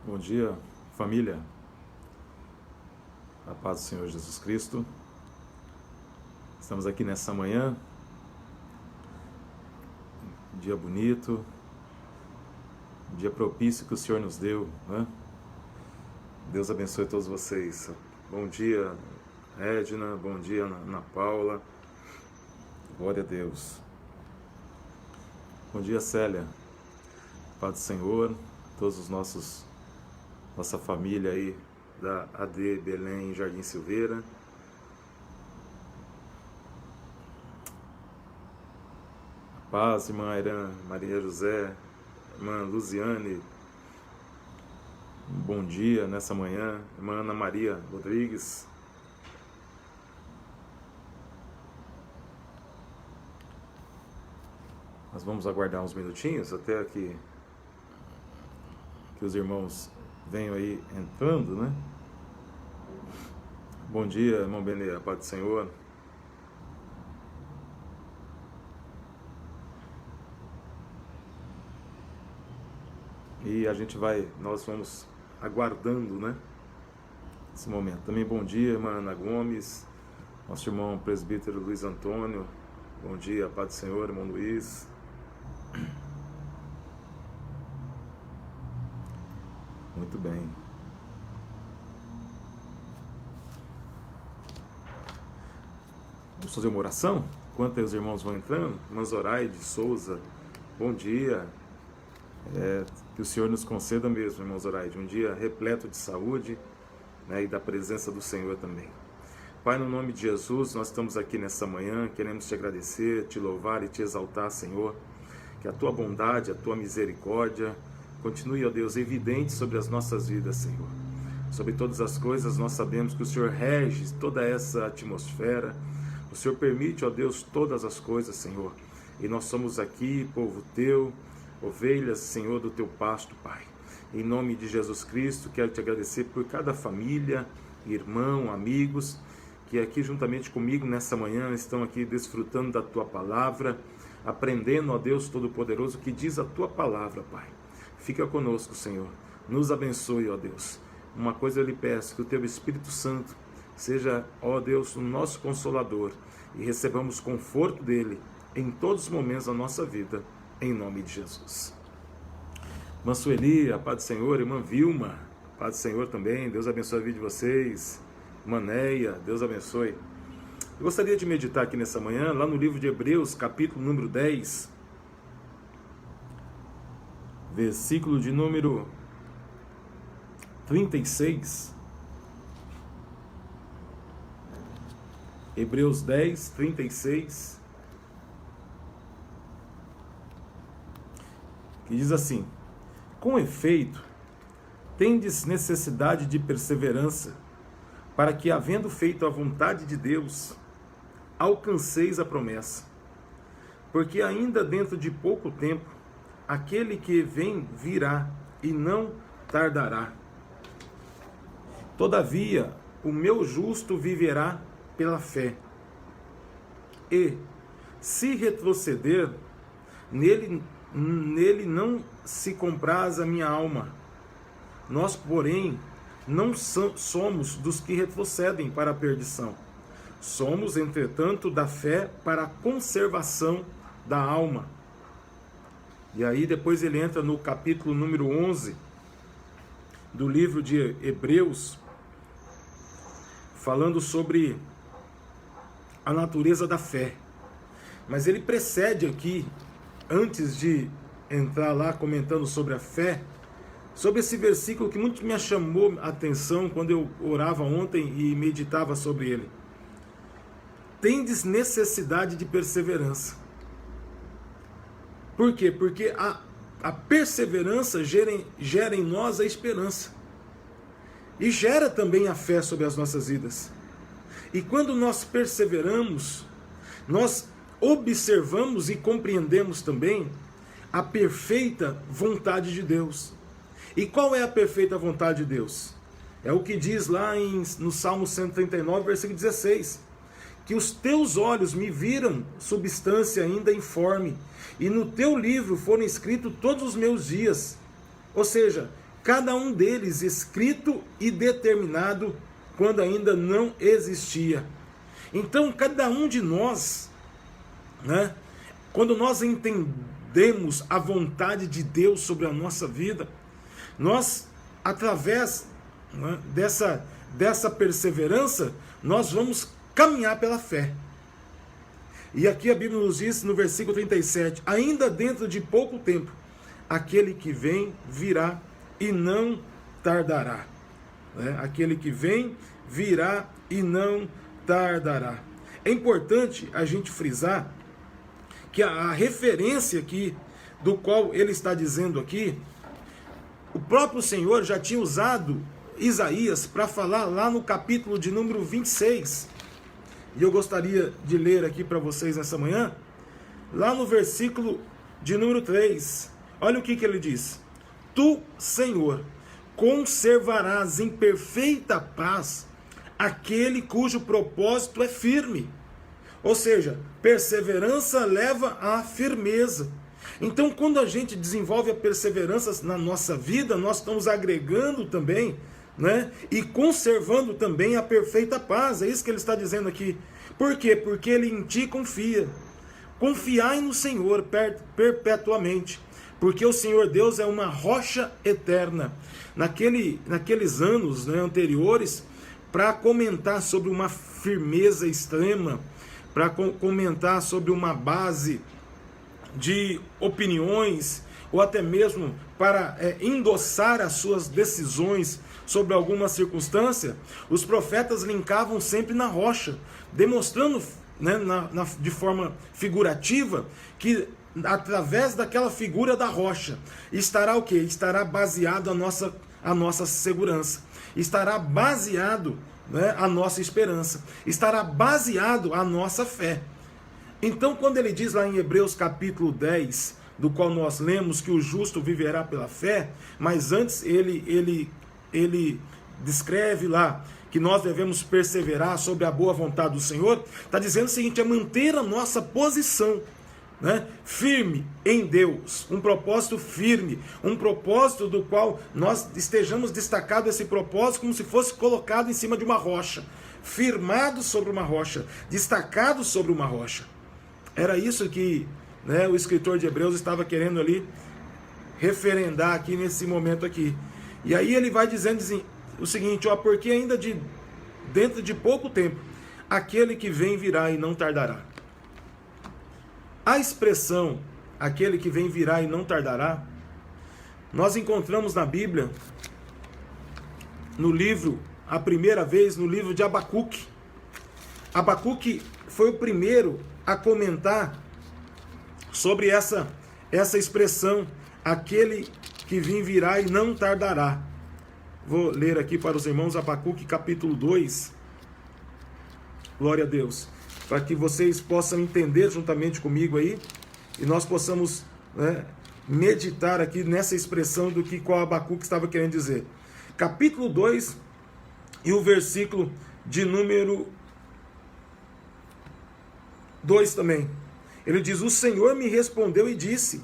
Bom dia, família. A paz do Senhor Jesus Cristo. Estamos aqui nessa manhã, um dia bonito, um dia propício que o Senhor nos deu, né? Deus abençoe todos vocês. Bom dia, Edna. Bom dia, Ana Paula. Glória a Deus. Bom dia, Célia. Paz do Senhor, todos os nossa família aí da AD Belém Jardim Silveira. Paz, irmã Irã, Maria José, irmã Luziane. Bom dia nessa manhã, irmã Ana Maria Rodrigues. Nós vamos aguardar uns minutinhos até que os irmãos venham aí entrando, né? Bom dia, irmão Benê, a paz do Senhor. E nós vamos aguardando, né? Esse momento. Também bom dia, irmã Ana Gomes, nosso irmão presbítero Luiz Antônio. Bom dia, a paz do Senhor, irmão Luiz. Muito bem. Vamos fazer uma oração? Enquanto os irmãos vão entrando, irmã Zoraide Souza, bom dia. Que o Senhor nos conceda mesmo, irmão Zoraide, um dia repleto de saúde, né, e da presença do Senhor também. Pai, no nome de Jesus, nós estamos aqui nessa manhã, queremos te agradecer, te louvar e te exaltar, Senhor. Que a tua bondade, a tua misericórdia continue, ó Deus, evidente sobre as nossas vidas, Senhor. Sobre todas as coisas, nós sabemos que o Senhor rege toda essa atmosfera. O Senhor permite, ó Deus, todas as coisas, Senhor. E nós somos aqui, povo teu, ovelhas, Senhor, do teu pasto, Pai. Em nome de Jesus Cristo, quero te agradecer por cada família, irmão, amigos, que aqui juntamente comigo nessa manhã estão aqui desfrutando da tua palavra, aprendendo, ó Deus Todo-Poderoso, que diz a tua palavra, Pai. Fica conosco, Senhor. Nos abençoe, ó Deus. Uma coisa eu lhe peço, que o teu Espírito Santo seja, ó Deus, o nosso consolador e recebamos conforto dele em todos os momentos da nossa vida, em nome de Jesus. Irmã Sueli, a paz do Senhor. Irmã Vilma, a paz do Senhor também. Deus abençoe a vida de vocês. Irmã Neia, Deus abençoe. Eu gostaria de meditar aqui nessa manhã, lá no livro de Hebreus, capítulo número 10, versículo de número 36. Hebreus 10, 36. Que diz assim: com efeito, tendes necessidade de perseverança, para que, havendo feito a vontade de Deus, alcanceis a promessa. Porque ainda dentro de pouco tempo, aquele que vem virá e não tardará. Todavia, o meu justo viverá pela fé. E, se retroceder, nele não se compraz a minha alma. Nós, porém, não somos dos que retrocedem para a perdição. Somos, entretanto, da fé para a conservação da alma. E aí depois ele entra no capítulo número 11 do livro de Hebreus, falando sobre a natureza da fé. Mas ele precede aqui, antes de entrar lá comentando sobre a fé, sobre esse versículo que muito me chamou a atenção quando eu orava ontem e meditava sobre ele. Tendes necessidade de perseverança. Por quê? Porque a perseverança gera em nós a esperança. E gera também a fé sobre as nossas vidas. E quando nós perseveramos, nós observamos e compreendemos também a perfeita vontade de Deus. E qual é a perfeita vontade de Deus? É o que diz lá no Salmo 139, versículo 16. Que os teus olhos me viram substância ainda informe, e no teu livro foram escritos todos os meus dias. Ou seja, cada um deles escrito e determinado quando ainda não existia. Então, cada um de nós, né, quando nós entendemos a vontade de Deus sobre a nossa vida, nós, através, né, dessa perseverança, nós vamos caminhar pela fé. E aqui a Bíblia nos diz no versículo 37, ainda dentro de pouco tempo, aquele que vem virá e não tardará. Aquele que vem virá e não tardará. É importante a gente frisar que a referência aqui, do qual ele está dizendo aqui, o próprio Senhor já tinha usado Isaías para falar lá no capítulo de número 26. E eu gostaria de ler aqui para vocês nessa manhã, lá no versículo de número 3. Olha o que ele diz. Tu, Senhor, conservarás em perfeita paz aquele cujo propósito é firme. Ou seja, perseverança leva à firmeza. Então, quando a gente desenvolve a perseverança na nossa vida, nós estamos agregando também, né, e conservando também a perfeita paz. É isso que ele está dizendo aqui. Por quê? Porque ele em ti confia. Confiai no Senhor perpetuamente, porque o Senhor Deus é uma rocha eterna. Naqueles anos, né, anteriores, para comentar sobre uma firmeza extrema, para comentar sobre uma base de opiniões, ou até mesmo para endossar as suas decisões sobre alguma circunstância, os profetas linkavam sempre na rocha, demonstrando, né, de forma figurativa que através daquela figura da rocha estará o quê? Estará baseado a nossa segurança, estará baseado, né, a nossa esperança, estará baseado a nossa fé. Então, quando ele diz lá em Hebreus capítulo 10, do qual nós lemos que o justo viverá pela fé, mas antes ele descreve lá que nós devemos perseverar sobre a boa vontade do Senhor, está dizendo o seguinte, é manter a nossa posição, né, firme em Deus, um propósito firme, um propósito do qual nós estejamos destacados esse propósito como se fosse colocado em cima de uma rocha, firmado sobre uma rocha, destacado sobre uma rocha. Era isso que, né, o escritor de Hebreus estava querendo ali referendar aqui nesse momento aqui. E aí ele vai dizendo o seguinte, ó, porque ainda dentro de pouco tempo, aquele que vem virá e não tardará. A expressão, aquele que vem virá e não tardará, nós encontramos na Bíblia, no livro, a primeira vez, no livro de Abacuque. Abacuque foi o primeiro a comentar sobre essa expressão, aquele que virá e não tardará. Vou ler aqui para os irmãos Abacuque capítulo 2, glória a Deus, para que vocês possam entender juntamente comigo aí, e nós possamos, né, meditar aqui nessa expressão do que qual Abacuque estava querendo dizer. Capítulo 2 e o versículo de número 2 também. Ele diz, o Senhor me respondeu e disse,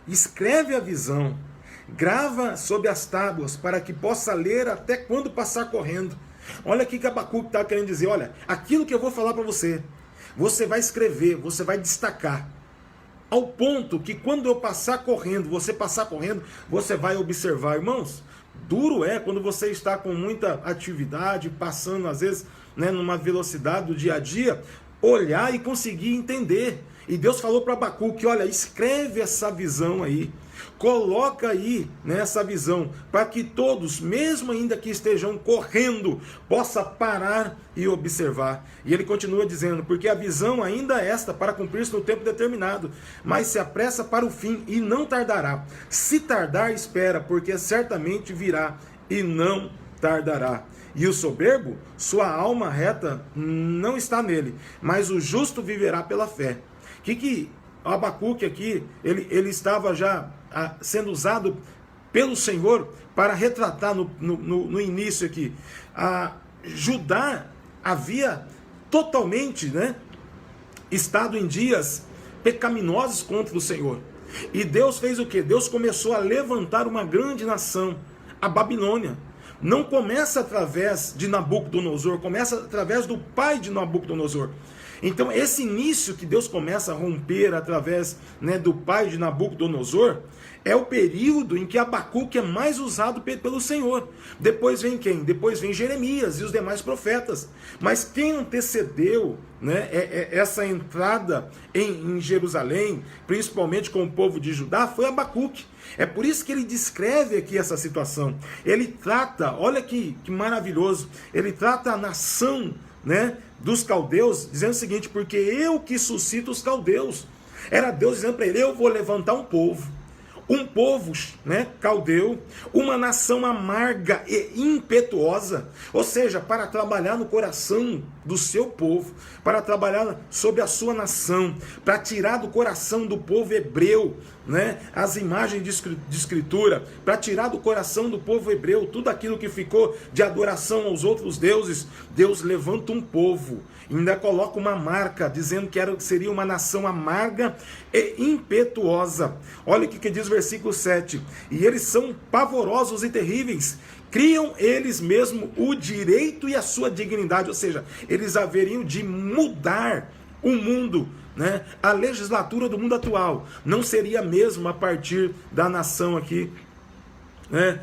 escreve a visão, grava sobre as tábuas, para que possa ler até quando passar correndo. Olha aqui que Abacuque está querendo dizer, olha, aquilo que eu vou falar para você, você vai escrever, você vai destacar, ao ponto que quando eu passar correndo, você vai observar. Irmãos, duro é quando você está com muita atividade, passando às vezes, né, numa velocidade do dia a dia, olhar e conseguir entender. E Deus falou para Abacuque, olha, escreve essa visão aí, coloca aí nessa visão, para que todos, mesmo ainda que estejam correndo, possa parar e observar. E ele continua dizendo, porque a visão ainda é esta, para cumprir-se no tempo determinado, mas se apressa para o fim e não tardará. Se tardar, espera, porque certamente virá e não tardará. E o soberbo, sua alma reta não está nele, mas o justo viverá pela fé. Que o Abacuque aqui, ele estava já sendo usado pelo Senhor para retratar no início aqui. Judá havia totalmente, né, estado em dias pecaminosos contra o Senhor. E Deus fez o quê? Deus começou a levantar uma grande nação, a Babilônia. Não começa através de Nabucodonosor, começa através do pai de Nabucodonosor. Então, esse início que Deus começa a romper através, né, do pai de Nabucodonosor, é o período em que Abacuque é mais usado pelo Senhor. Depois vem quem? Depois vem Jeremias e os demais profetas. Mas quem antecedeu, né, essa entrada em Jerusalém, principalmente com o povo de Judá, foi Abacuque. É por isso que ele descreve aqui essa situação. Ele trata, olha que maravilhoso, ele trata a nação, né, dos caldeus, dizendo o seguinte: porque eu que suscito os caldeus. Era Deus dizendo para ele: eu vou levantar um povo, né, caldeu, uma nação amarga e impetuosa, ou seja, para trabalhar no coração do seu povo, para trabalhar sobre a sua nação, para tirar do coração do povo hebreu, né, as imagens de escritura, para tirar do coração do povo hebreu tudo aquilo que ficou de adoração aos outros deuses. Deus levanta um povo, ainda coloca uma marca, dizendo que seria uma nação amarga e impetuosa. Olha o que diz o versículo 7. E eles são pavorosos e terríveis, criam eles mesmos o direito e a sua dignidade, ou seja, eles haveriam de mudar o mundo, né? A legislatura do mundo atual não seria a mesma a partir da nação aqui, né,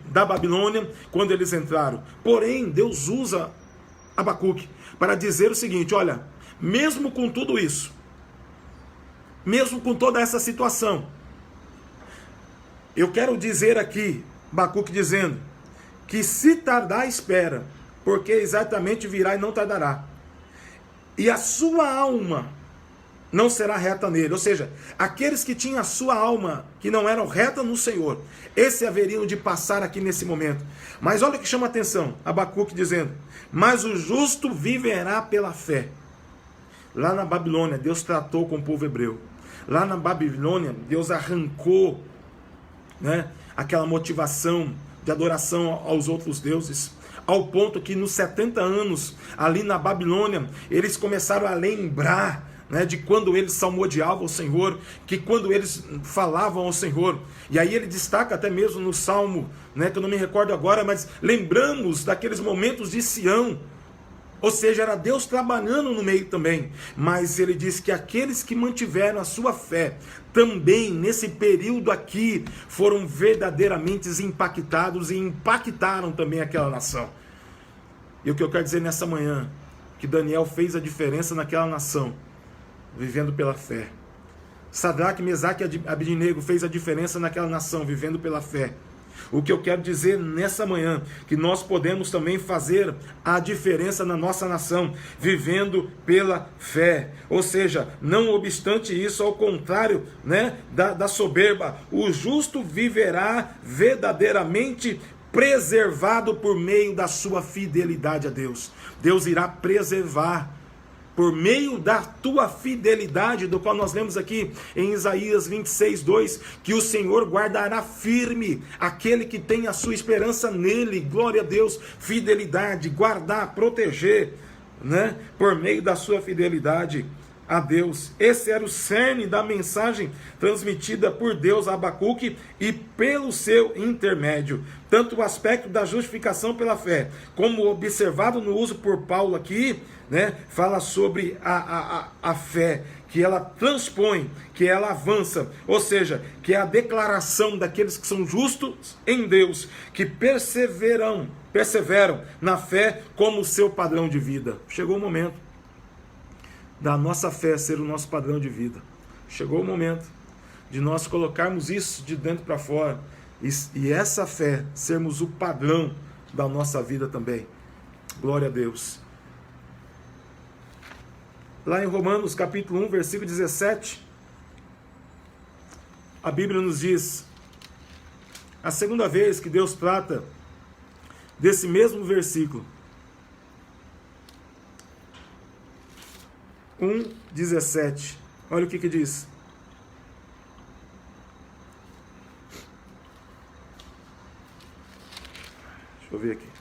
da Babilônia, quando eles entraram. Porém, Deus usa Abacuque para dizer o seguinte: olha, mesmo com tudo isso, mesmo com toda essa situação, eu quero dizer aqui, Abacuque dizendo, que se tardar, espera, porque exatamente virá e não tardará. E a sua alma não será reta nele. Ou seja, aqueles que tinham a sua alma, que não eram reta no Senhor, esse haveriam de passar aqui nesse momento. Mas olha o que chama a atenção, Abacuque dizendo: mas o justo viverá pela fé. Lá na Babilônia, Deus tratou com o povo hebreu. Lá na Babilônia, Deus arrancou, né, aquela motivação de adoração aos outros deuses, ao ponto que nos 70 anos, ali na Babilônia, eles começaram a lembrar, né, de quando eles salmodiavam o Senhor, que quando eles falavam ao Senhor. E aí ele destaca até mesmo no Salmo, né, que eu não me recordo agora, mas lembramos daqueles momentos de Sião. Ou seja, era Deus trabalhando no meio também. Mas ele diz que aqueles que mantiveram a sua fé, também nesse período aqui, foram verdadeiramente impactados e impactaram também aquela nação. E o que eu quero dizer nessa manhã, que Daniel fez a diferença naquela nação, vivendo pela fé. Sadraque, Mesaque e Abednego fez a diferença naquela nação, vivendo pela fé. O que eu quero dizer nessa manhã, que nós podemos também fazer a diferença na nossa nação, vivendo pela fé. Ou seja, não obstante isso, ao contrário, né, da soberba, o justo viverá verdadeiramente preservado por meio da sua fidelidade a Deus. Deus irá preservar por meio da tua fidelidade, do qual nós lemos aqui em Isaías 26:2, que o Senhor guardará firme aquele que tem a sua esperança nele. Glória a Deus, fidelidade, guardar, proteger, né, por meio da sua fidelidade a Deus. Esse era o cerne da mensagem transmitida por Deus a Abacuque e pelo seu intermédio. Tanto o aspecto da justificação pela fé, como observado no uso por Paulo aqui, né, fala sobre a fé, que ela transpõe, que ela avança, ou seja, que é a declaração daqueles que são justos em Deus, que perseveram na fé como seu padrão de vida. Chegou o momento da nossa fé ser o nosso padrão de vida. Chegou o momento de nós colocarmos isso de dentro para fora e essa fé sermos o padrão da nossa vida também. Glória a Deus. Lá em Romanos capítulo 1, versículo 17, a Bíblia nos diz, a segunda vez que Deus trata desse mesmo versículo, 1:17. Olha o que diz. Deixa eu ver aqui.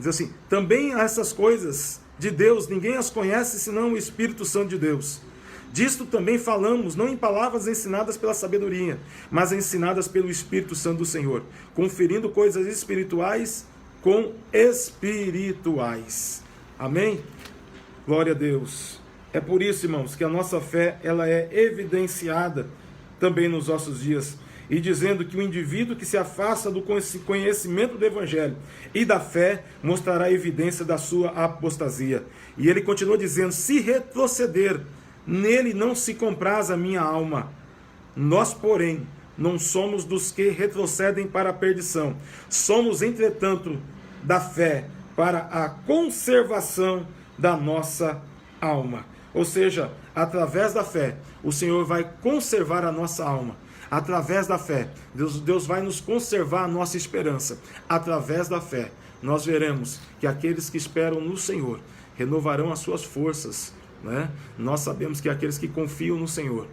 Diz assim: também essas coisas de Deus ninguém as conhece senão o Espírito Santo de Deus. Disto também falamos, não em palavras ensinadas pela sabedoria, mas ensinadas pelo Espírito Santo do Senhor, conferindo coisas espirituais com espirituais. Amém? Glória a Deus. É por isso, irmãos, que a nossa fé ela é evidenciada também nos nossos dias, e dizendo que o indivíduo que se afasta do conhecimento do Evangelho e da fé mostrará a evidência da sua apostasia. E ele continua dizendo: se retroceder, nele não se compraz a minha alma. Nós, porém, não somos dos que retrocedem para a perdição. Somos, entretanto, da fé para a conservação da nossa alma. Ou seja, através da fé, o Senhor vai conservar a nossa alma. Através da fé, Deus vai nos conservar a nossa esperança. Através da fé, nós veremos que aqueles que esperam no Senhor renovarão as suas forças, né? Nós sabemos que aqueles que confiam no Senhor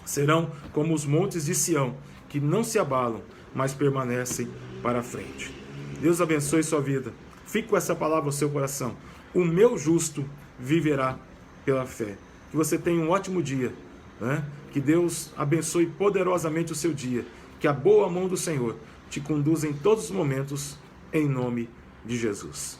serão como os montes de Sião, que não se abalam, mas permanecem para a frente. Deus abençoe sua vida. Fique com essa palavra no seu coração. O meu justo viverá pela fé. Que você tenha um ótimo dia, né? Que Deus abençoe poderosamente o seu dia. Que a boa mão do Senhor te conduza em todos os momentos, em nome de Jesus.